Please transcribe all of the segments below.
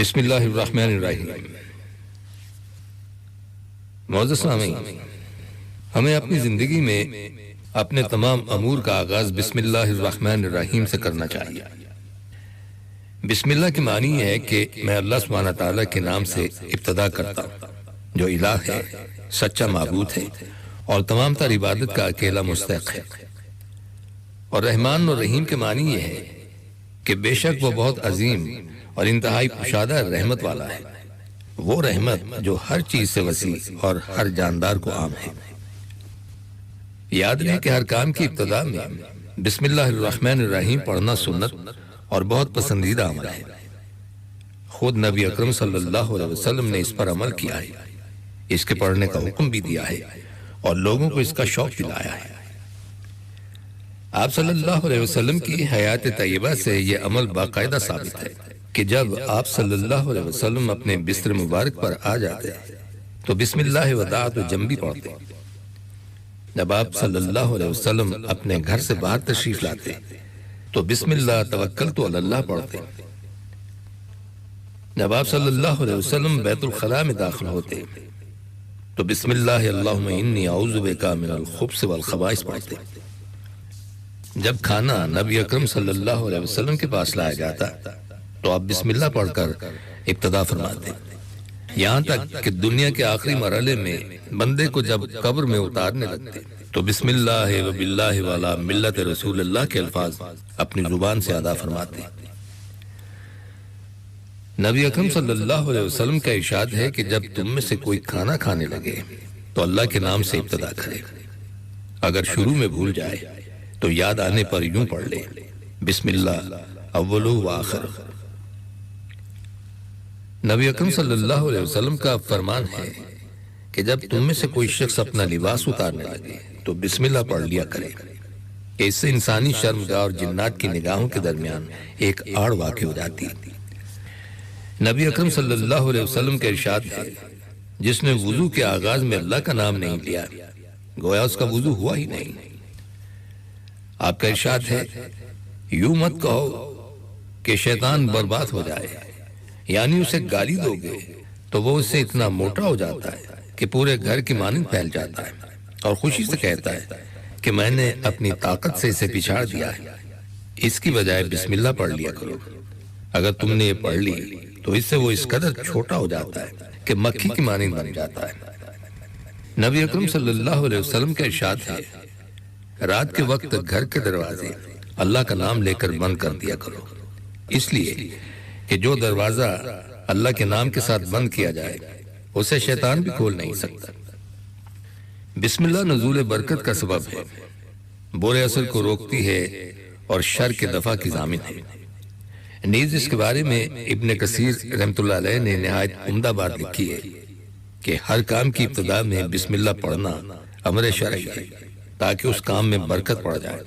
بسم اللہ الرحمن الرحیم۔ معزز سامعین، ہمیں اپنی زندگی میں اپنے تمام امور کا آغاز بسم اللہ الرحمن الرحیم سے کرنا چاہیے۔ بسم اللہ کی معنی یہ ہے کہ میں اللہ سبحانہ تعالیٰ کے نام سے ابتدا کرتا ہوں، جو الہ ہے، سچا معبود ہے اور تمام تر عبادت کا اکیلا مستحق ہے۔ اور رحمان اور رحیم کے معنی یہ ہے کہ بے شک وہ بہت عظیم اور انتہائی کشادہ رحمت والا ہے، وہ رحمت جو ہر چیز سے وسیع اور ہر جاندار کو عام ہے۔ یاد رہے کہ ہر کام کی ابتدا میں بسم اللہ الرحمن الرحیم پڑھنا سنت اور بہت پسندیدہ عمل ہے۔ خود نبی اکرم صلی اللہ علیہ وسلم نے اس پر عمل کیا ہے، اس کے پڑھنے کا حکم بھی دیا ہے اور لوگوں کو اس کا شوق دلایا ہے۔ آپ صلی اللہ علیہ وسلم کی حیات طیبہ سے یہ عمل باقاعدہ ثابت ہے کہ جب آپ صلی اللہ علیہ وسلم اپنے بستر مبارک پر آ جاتے تو بسم اللہ وداعت و جنبی پڑھتے۔ جب آپ صلی اللہ علیہ وسلم اپنے گھر سے باہر تشریف لاتے تو بسم اللہ توکلت علی اللہ پڑھتے۔ جب آپ صلی اللہ علیہ وسلم بیت الخلاء میں داخل ہوتے تو بسم اللہ اللہم انی اعوذ بک من الخبث والخبائث پڑھتے۔ جب کھانا نبی اکرم صلی اللہ علیہ وسلم کے پاس لایا جاتا تو آپ بسم اللہ پڑھ کر ابتدا فرماتے، یہاں تک کہ دنیا کے آخری مرحلے میں بندے کو جب قبر میں اتارنے لگتے تو بسم اللہ و باللہ والا ملت رسول اللہ کے الفاظ اپنی زبان سے ادا فرماتے۔ نبی اکرم صلی اللہ علیہ وسلم کا ارشاد ہے کہ جب تم میں سے کوئی کھانا کھانے لگے تو اللہ کے نام سے ابتدا کرے، اگر شروع میں بھول جائے تو یاد آنے پر یوں پڑھ لے، بسم اللہ اول و آخر۔ نبی اکرم صلی اللہ علیہ وسلم کا فرمان ہے کہ جب تم میں سے کوئی شخص اپنا لباس اتارنے لگے تو بسم اللہ پڑھ لیا کرے، اس سے انسانی شرمگاہ اور جنات کی نگاہوں کے درمیان ایک آڑ واقع ہو جاتی۔ نبی اکرم صلی اللہ علیہ وسلم کا ارشاد ہے، جس نے وضو کے آغاز میں اللہ کا نام نہیں لیا گویا اس کا وضو ہوا ہی نہیں۔ آپ کا ارشاد ہے، یوں مت کہو کہ شیطان برباد ہو جائے، یعنی اسے گالی دو گے تو وہ اس سے اتنا موٹا ہو جاتا ہے کہ پورے گھر کی مانند پھیل جاتا ہے اور خوشی سے کہتا ہے کہ میں نے اپنی طاقت سے اسے پچھاڑ دیا ہے۔ اس کی بجائے بسم اللہ پڑھ لیا کرو، اگر تم نے یہ پڑھ لی تو اس سے وہ اس قدر چھوٹا ہو جاتا ہے کہ مکھی کی مانند بن جاتا ہے۔ نبی اکرم صلی اللہ علیہ وسلم کا ارشاد ہے، رات کے وقت گھر کے دروازے اللہ کا نام لے کر بند کر دیا کرو، اس لیے کہ جو دروازہ اللہ کے نام کے ساتھ بند کیا جائے اسے شیطان بھی کھول نہیں سکتا۔ بسم اللہ نزول برکت کا سبب ہے، برے اثر کو روکتی ہے اور شر کے دفع کی ضامن ہے۔ نیز اس کے بارے میں ابن کثیر رحمۃ اللہ علیہ نے نہایت عمدہ بات لکھی ہے کہ ہر کام کی ابتدا میں بسم اللہ پڑھنا امر شرعی ہے تاکہ اس کام میں برکت پڑ جائے،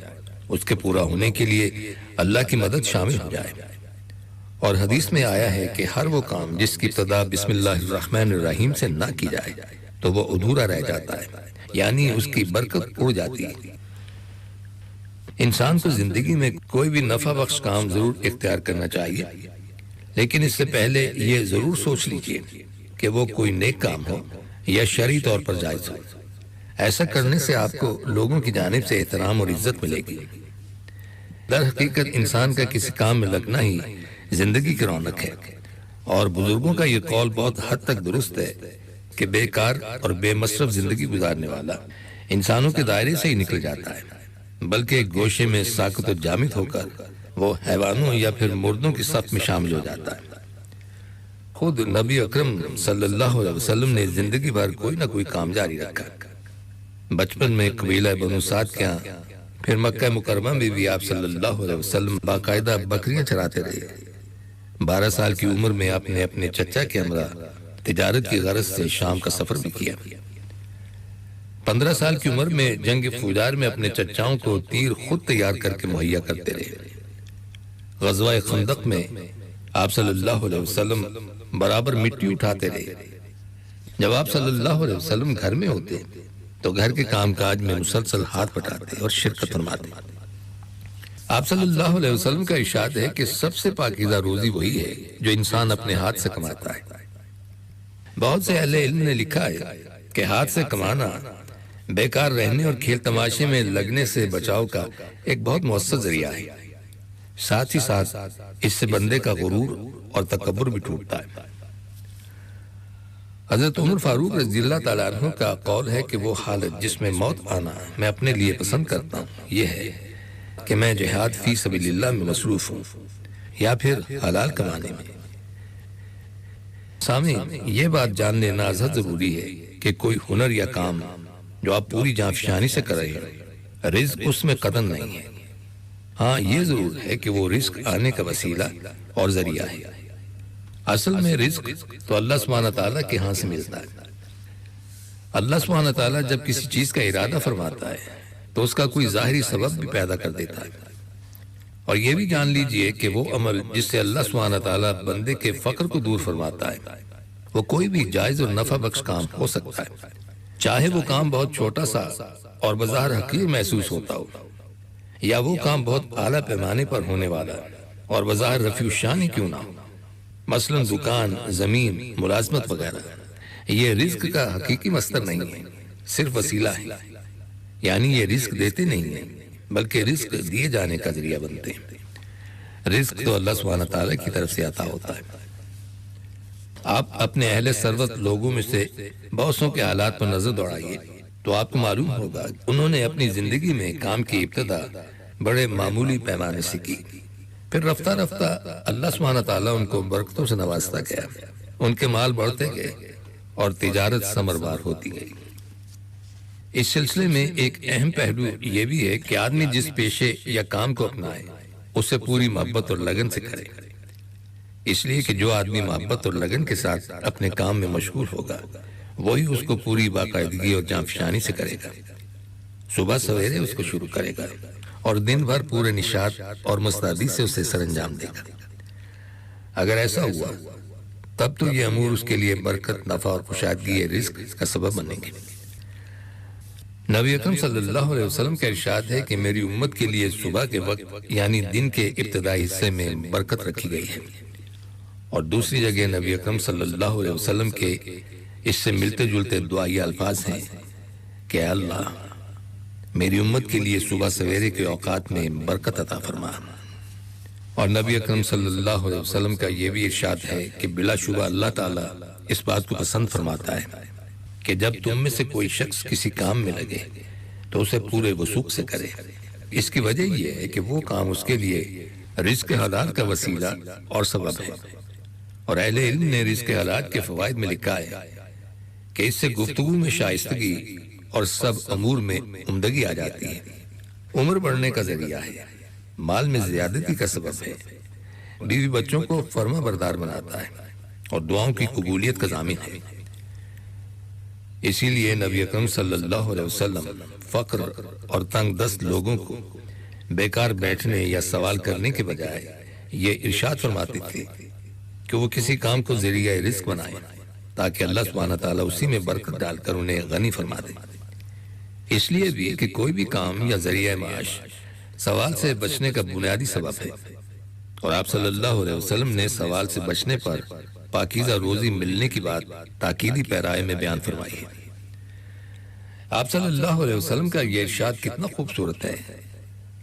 اس کے پورا ہونے کے لیے اللہ کی مدد شامل ہو جائے۔ اور حدیث میں آیا ہے کہ ہر وہ کام جس کی ابتدا بسم اللہ الرحمن الرحیم سے نہ کی جائے تو وہ ادھورا رہ جاتا ہے، یعنی اس کی برکت اڑ جاتی ہے۔ انسان کو زندگی میں کوئی بھی نفع بخش کام ضرور اختیار کرنا چاہیے، لیکن اس سے پہلے یہ ضرور سوچ لیجئے کہ وہ کوئی نیک کام ہو یا شرعی طور پر جائز ہو۔ ایسا کرنے سے آپ کو لوگوں کی جانب سے احترام اور عزت ملے گی۔ در حقیقت انسان کا کسی کام میں لگنا ہی زندگی کی رونق ہے، اور بزرگوں کا یہ قول بہت حد تک درست ہے کہ بیکار اور بے مصرف زندگی گزارنے والا انسانوں کے دائرے سے ہی نکل جاتا ہے، بلکہ ایک گوشے میں ساکت و جامد ہو کر وہ حیوانوں یا پھر مردوں کی صف میں شامل ہو جاتا ہے۔ خود نبی اکرم صلی اللہ علیہ وسلم نے زندگی بھر کوئی نہ کوئی کام جاری رکھا۔ بچپن میں قبیلہ بنو سعد کے ہاں، پھر مکہ مکرمہ میں بھی آپ صلی اللہ علیہ وسلم باقاعدہ بکریاں چراتے رہے۔ 12 سال کی عمر میں آپ نے اپنے چچا کے ہمراہ تجارت کی غرض سے شام کا سفر بھی کیا۔ 15 سال کی عمر میں جنگ فوجار میں اپنے چچاؤں کو تیر خود تیار کر کے مہیا کرتے رہے۔ غزوہ خندق میں آپ صلی اللہ علیہ وسلم برابر مٹی اٹھاتے رہے۔ جب آپ صلی اللہ علیہ وسلم گھر میں ہوتے تو گھر کے کام کاج میں مسلسل ہاتھ بٹاتے اور شرکت فرماتے۔ آپ صلی اللہ علیہ وسلم کا ارشاد ہے کہ سب سے پاکیزہ روزی وہی ہے جو انسان اپنے ہاتھ سے کماتا ہے۔ بہت سے اہل علم نے لکھا ہے کہ ہاتھ سے کمانا بیکار رہنے اور کھیل تماشے میں لگنے سے بچاؤ کا ایک بہت مؤثر ذریعہ ہے۔ ساتھ ہی ساتھ اس سے بندے کا غرور اور تکبر بھی ٹوٹتا ہے۔ حضرت عمر فاروق رضی اللہ تعالیٰ عنہ کا قول ہے کہ وہ حالت جس میں موت آنا میں اپنے لیے پسند کرتا ہوں یہ ہے کہ میں جہاد فی سبیل اللہ میں مصروف ہوں یا پھر حلال کمانے میں۔ سامعین، یہ بات جان لینا ازحد ضروری ہے کہ کوئی ہنر یا کام جو آپ پوری جانفشانی سے کر رہے ہیں، رزق اس میں قدم نہیں ہے۔ ہاں، یہ ضرور ہے کہ وہ رزق آنے کا وسیلہ اور ذریعہ ہے۔ اصل میں رزق تو اللہ سبحانہ تعالیٰ کے ہاں سے ملتا ہے۔ اللہ سبحانہ تعالیٰ جب کسی چیز کا ارادہ فرماتا ہے تو اس کا کوئی ظاہری سبب بھی پیدا کر دیتا ہے۔ اور یہ بھی جان لیجئے کہ وہ عمل جس سے اللہ سبحانہ تعالیٰ بندے کے فقر کو دور فرماتا ہے وہ کوئی بھی جائز اور نفع بخش کام ہو سکتا ہے، چاہے وہ کام بہت چھوٹا سا اور بظاہر حقیر محسوس ہوتا ہو، یا وہ کام بہت اعلیٰ پیمانے پر ہونے والا اور بظاہر رفیع الشان ہی کیوں نہ ہو، مثلا دکان، زمین، ملازمت وغیرہ۔ یہ رزق کا حقیقی مصدر نہیں ہے، صرف وسیلہ ہے، یعنی یہ رزق دیتے نہیں ہیں بلکہ رزق دیے جانے کا ذریعہ بنتے ہیں۔ رزق تو اللہ سبحانہ تعالیٰ کی طرف سے عطا ہوتا ہے۔ آپ اپنے اہل ثروت لوگوں میں سے بہت سو کے حالات پر نظر دوڑائیے تو آپ کو معلوم ہوگا انہوں نے اپنی زندگی میں کام کی ابتدا بڑے معمولی پیمانے سے کی، پھر رفتہ رفتہ اللہ سبحانہ تعالیٰ ان کو برکتوں سے نوازتا گیا، ان کے مال بڑھتے گئے اور تجارت ثمربار ہوتی گئی۔ اس سلسلے میں ایک اہم پہلو یہ بھی ہے کہ آدمی جس پیشے یا کام کو اپنائے اسے پوری محبت اور لگن سے کرے، اس لیے کہ جو آدمی محبت اور لگن کے ساتھ اپنے کام میں مشغول ہوگا وہی اس کو پوری باقاعدگی اور جانفشانی سے کرے گا۔ صبح سویرے اس کو شروع کرے گا اور دن بھر پورے نشاط اور مستعدی سے اسے سر انجام دے گا۔ اگر ایسا ہوا تب تو یہ امور اس کے لیے برکت، نفع اور کشادگی رزق کا سبب بنیں گے۔ نبی اکرم صلی اللہ علیہ وسلم کا ارشاد ہے کہ میری امت کے لیے صبح کے وقت یعنی دن کے ابتدائی حصے میں برکت رکھی گئی ہے، اور دوسری جگہ نبی اکرم صلی اللہ علیہ وسلم کے اس سے ملتے جلتے دعائیہ الفاظ ہیں کہ اے اللہ میری امت کے لیے صبح سویرے کے اوقات میں برکت عطا فرما۔ اور نبی اکرم صلی اللہ علیہ وسلم کا یہ بھی ارشاد ہے کہ بلا شبہ اللہ تعالیٰ اس بات کو پسند فرماتا ہے کہ جب تم میں سے کوئی شخص کسی کام میں لگے تو اسے پورے وثوق سے کرے۔ اس کی وجہ یہ ہے کہ وہ کام اس کے لیے رزق حلال کا وسیلہ اور سبب ہے، اور اہل علم نے رزق حلال کے فوائد میں لکھا ہے کہ اس سے گفتگو میں شائستگی اور سب امور میں عمدگی آ جاتی ہے، عمر بڑھنے کا ذریعہ ہے، مال میں زیادتی کا سبب ہے، بیوی بچوں کو فرما بردار بناتا ہے اور دعاؤں کی قبولیت کا ضامن ہے۔ اسی لیے نبی اکرم صلی اللہ علیہ وسلم فقر اور تنگ دست لوگوں کو بیکار بیٹھنے یا سوال کرنے کے بجائے یہ ارشاد فرماتے تھے کہ وہ کسی کام کو ذریعہ رزق بنائیں تاکہ اللہ سبحانہ تعالیٰ اسی میں برکت ڈال کر انہیں غنی فرما دے۔ اس لیے بھی کہ کوئی بھی کام یا ذریعہ معاش سوال سے بچنے کا بنیادی سبب ہے، اور آپ صلی اللہ علیہ وسلم نے سوال سے بچنے پر پاکیزہ روزی ملنے کی بات تاکیدی پیرائے میں بیان فرمائی ہے۔ آپ صلی اللہ علیہ وسلم کا یہ ارشاد کتنا خوبصورت ہے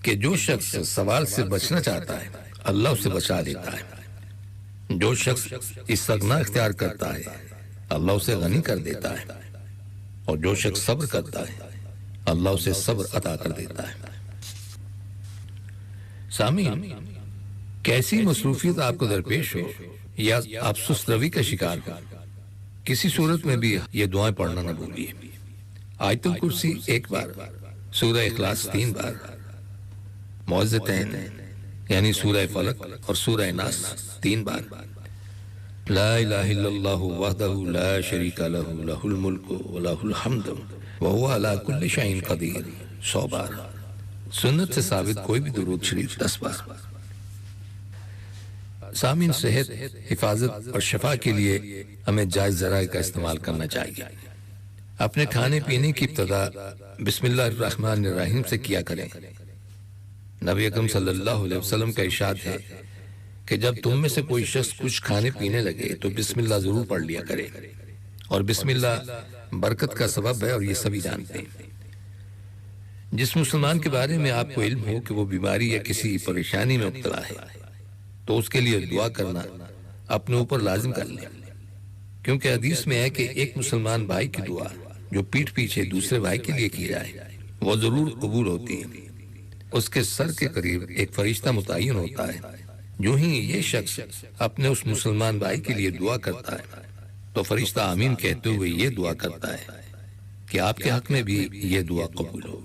کہ جو شخص سوال سے بچنا چاہتا ہے اللہ اسے بچا لیتا ہے، جو شخص استغنا اختیار کرتا ہے اللہ اسے غنی کر دیتا ہے، اور جو شخص صبر کرتا ہے اللہ اسے صبر عطا کر دیتا ہے۔ سامعین، کیسی مصروفیت آپ کو درپیش ہو یا آپ سست روی کا شکار ہو، کسی صورت میں بھی یہ دعائیں پڑھنا نہ بھولیے۔ آیت الکرسی 1 بار، سورہ اخلاص 3 بار، معوذتین یعنی سورہ فلق اور سورہ ناس 3 بار، لا الہ الا اللہ وحدہ لا شریک لہ لہ الملک ولہ الحمد وہو علی کل شیء قدیر 100 بار، سنت سے ثابت کوئی بھی درود شریف 10 بار۔ سامعین، صحت، حفاظت اور شفا کے لیے ہمیں جائز ذرائع کا استعمال کرنا چاہیے۔ اپنے کھانے پینے کی ابتدا بسم اللہ الرحمن الرحیم سے کیا کریں۔ نبی اکرم صلی اللہ علیہ وسلم کا ارشاد ہے کہ جب تم میں سے کوئی شخص کچھ کھانے پینے لگے تو بسم اللہ ضرور پڑھ لیا کرے، اور بسم اللہ برکت کا سبب ہے، اور یہ سبھی جانتے ہیں۔ جس مسلمان کے بارے میں آپ کو علم ہو کہ وہ بیماری یا کسی پریشانی میں مبتلا ہے تو اس کے لیے دعا کرنا اپنے اوپر لازم کر لیں، کیونکہ حدیث میں ہے کہ ایک مسلمان بھائی کی دعا جو پیٹھ پیچھے دوسرے بھائی کے لیے کی جائے وہ ضرور قبول ہوتی ہے۔ اس کے سر کے قریب ایک فرشتہ متعین ہوتا ہے، جو ہی یہ شخص اپنے اس مسلمان بھائی کے لیے دعا کرتا ہے تو فرشتہ آمین کہتے ہوئے یہ دعا کرتا ہے کہ آپ کے حق میں بھی یہ دعا قبول ہو۔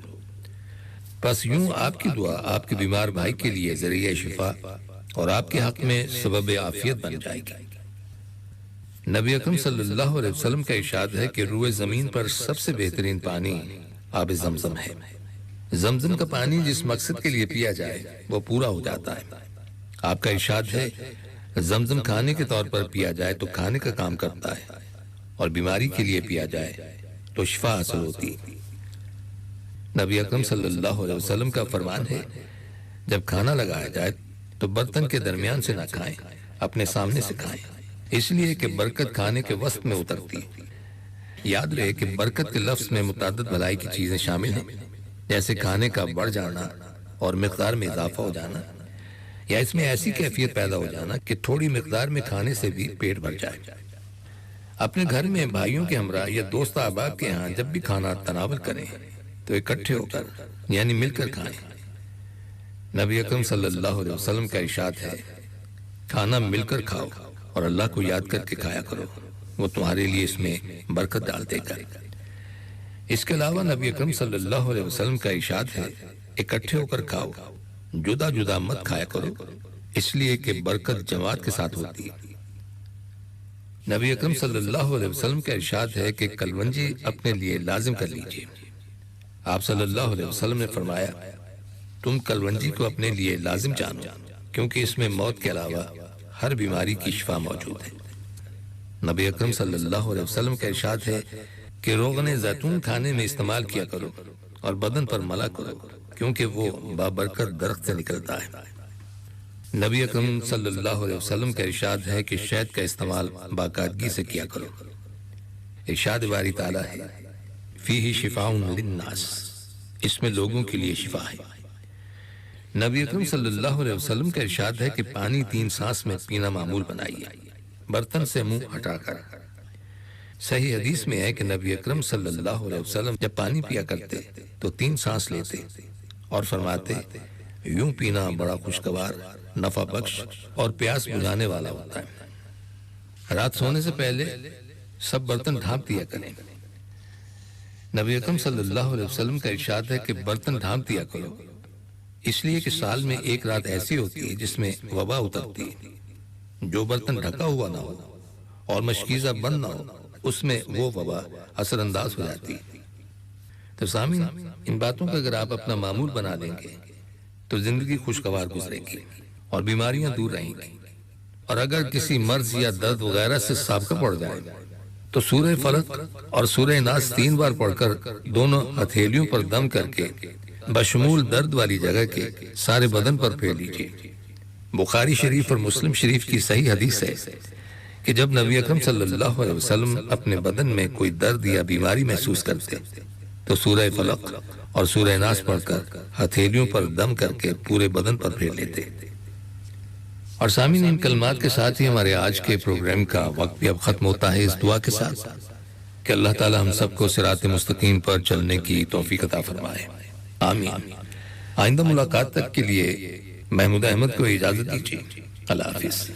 بس یوں آپ کی دعا آپ کے بیمار بھائی کے لیے ذریعہ شفا اور آپ کے حق میں سبب عافیت بن جائے گی۔ نبی اکرم صلی اللہ علیہ وسلم کا ارشاد ہے کہ روئے زمین پر سب سے بہترین پانی آب زمزم ہے۔ زمزم کا پانی جس مقصد کے لیے پیا جائے وہ پورا ہو جاتا ہے۔ آپ کا ارشاد ہے زمزم کھانے کے طور پر پیا جائے تو کھانے کا کام کرتا ہے، اور بیماری کے لیے پیا جائے تو شفا حاصل ہوتی ہے۔ نبی اکرم صلی اللہ علیہ وسلم کا فرمان ہے جب کھانا لگایا جائے تو برتن کے درمیان سے نہ کھائیں، اپنے سامنے سے کھائیں، اس لیے کہ برکت کھانے کے وسط میں اترتی ہے۔ یاد رہے کہ برکت کے لفظ میں متعدد بھلائی کی چیزیں شامل ہیں، جیسے کھانے کا بڑھ جانا اور مقدار میں اضافہ ہو جانا، یا اس میں ایسی کیفیت پیدا ہو جانا کہ تھوڑی مقدار میں کھانے سے بھی پیٹ بھر جائے۔ اپنے گھر میں بھائیوں کے ہمراہ یا دوست احباب کے ہاں جب بھی کھانا تناول کریں تو اکٹھے ہو کر یعنی مل کر کھائیں۔ نبی اکرم صلی اللہ علیہ وسلم کا ارشاد ہے کھانا مل کر کھاؤ اور اللہ کو یاد کر کے کھایا کرو، وہ تمہارے لیے اس میں برکت ڈال دے گا۔ اس کے علاوہ نبی اکرم صلی اللہ علیہ وسلم کا ارشاد ہے اکٹھے ہو کر کھاؤ، جدا جدا مت کھایا کرو، اس لیے کہ برکت جماعت کے ساتھ ہوتی ہے۔ نبی اکرم صلی اللہ علیہ وسلم کا ارشاد ہے کہ کلونجی اپنے لیے لازم کر لیجیے۔ آپ صلی اللہ علیہ وسلم نے فرمایا تم کلونجی کو اپنے لیے لازم جانو، کیونکہ اس میں موت کے علاوہ ہر بیماری کی شفا موجود ہے۔ نبی اکرم صلی اللہ علیہ وسلم کا ارشاد ہے کہ روغن زیتون کھانے میں استعمال کیا کرو اور بدن پر ملا کرو، کیونکہ وہ بابرکت درخت سے نکلتا ہے۔ نبی اکرم صلی اللہ علیہ وسلم کا ارشاد ہے کہ شہد کا استعمال باقاعدگی سے کیا کرو۔ ارشاد باری تعالیٰ ہے فیہ شفاء للناس، اس میں لوگوں کے لیے شفا ہے۔ نبی اکرم صلی اللہ علیہ وسلم کا ارشاد ہے کہ پانی 3 سانس میں پینا معمول بنائیے، برتن سے منہ ہٹا کر۔ صحیح حدیث میں ہے کہ نبی اکرم صلی اللہ علیہ وسلم جب پانی پیا کرتے تو 3 سانس لیتے اور فرماتے یوں پینا بڑا خوشگوار، نفع بخش اور پیاس بجھانے والا ہوتا ہے۔ رات سونے سے پہلے سب برتن ڈھانپ دیا کریں۔ نبی اکرم صلی اللہ علیہ وسلم کا ارشاد ہے کہ برتن ڈھانپ دیا کرو، اس لیے کہ سال میں ایک رات ایسی ہوتی ہے جس میں وبا اترتی ہے۔ جو برتن ڈھکا ہوا نہ ہو اور مشکیزہ بند نہ ہو اس میں وہ وبا اثر انداز ہو جاتی ہے۔ تو سامعین، ان باتوں کا اگر آپ اپنا معمول بنا لیں گے تو زندگی خوشگوار گزرے گی اور بیماریاں دور رہیں گی۔ اور اگر کسی مرض یا درد وغیرہ سے سابقہ پڑ جائے تو سورہ فلق اور سورہ ناس 3 بار پڑھ کر دونوں ہتھیلیوں پر دم کر کے بشمول درد والی جگہ کے سارے بدن پر پھیر لیجیے۔ بخاری شریف اور مسلم شریف کی صحیح حدیث ہے کہ جب نبی اکرم صلی اللہ علیہ وسلم اپنے بدن میں کوئی درد یا بیماری محسوس کرتے تو سورہ فلق اور سورہ ناس پڑھ کر ہتھیلیوں پر دم کر کے پورے بدن پر پھیر لیتے۔ اور سامعین، ان کلمات کے ساتھ ہی ہمارے آج کے پروگرام کا وقت بھی اب ختم ہوتا ہے، اس دعا کے ساتھ کہ اللہ تعالی ہم سب کو صراط مستقیم پر چلنے کی توفیق عطا فرمائے، آمین۔ آئندہ ملاقات تک کے لیے محمود احمد کو اجازت دیجیے، اللہ حافظ۔